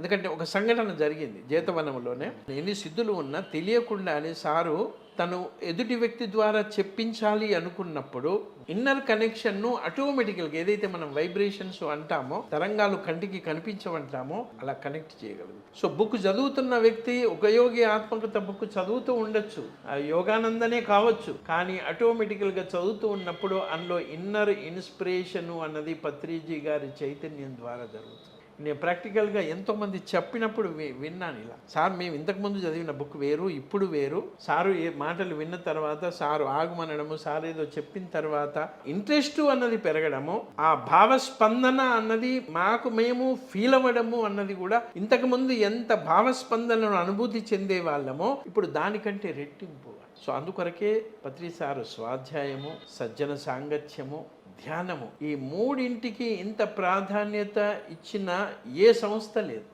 ఎందుకంటే ఒక సంఘటన జరిగింది జీతవనంలోనే. ఎన్ని సిద్ధులు ఉన్నా తెలియకుండానే సారు తను ఎదుటి వ్యక్తి ద్వారా చెప్పించాలి అనుకున్నప్పుడు ఇన్నర్ కనెక్షన్ను ఆటోమేటికల్గా ఏదైతే మనం వైబ్రేషన్స్ అంటామో, తరంగాలు కంటికి కనిపించమంటామో అలా కనెక్ట్ చేయగలదు. సో బుక్ చదువుతున్న వ్యక్తి ఒక యోగి ఆత్మకథ బుక్ చదువుతూ ఉండొచ్చు, ఆ యోగానందనే కావచ్చు, కానీ ఆటోమేటికల్గా చదువుతూ ఉన్నప్పుడు అందులో ఇన్నర్ ఇన్స్పిరేషను అన్నది పత్రిజీ గారి చైతన్యం ద్వారా జరుగుతుంది. నేను ప్రాక్టికల్గా ఎంతోమంది చెప్పినప్పుడు విన్నాను ఇలా, సార్ మేము ఇంతకుముందు చదివిన బుక్ వేరు, ఇప్పుడు వేరు, సారు ఏ మాటలు విన్న తర్వాత సారు ఆగుమనడము, సార్ ఏదో చెప్పిన తర్వాత ఇంట్రెస్ట్ అన్నది పెరగడము, ఆ భావస్పందన అన్నది మేము ఫీల్ అవ్వడము అన్నది కూడా ఇంతకుముందు ఎంత భావస్పందనను అనుభూతి చెందే వాళ్ళమో ఇప్పుడు దానికంటే రెట్టింపు. సో అందుకొరకే పత్రి సారు స్వాధ్యాయము, సజ్జన సాంగత్యము, ధ్యానము, ఈ మూడింటికి ఇంత ప్రాధాన్యత ఇచ్చిన ఏ సంస్థ లేదు.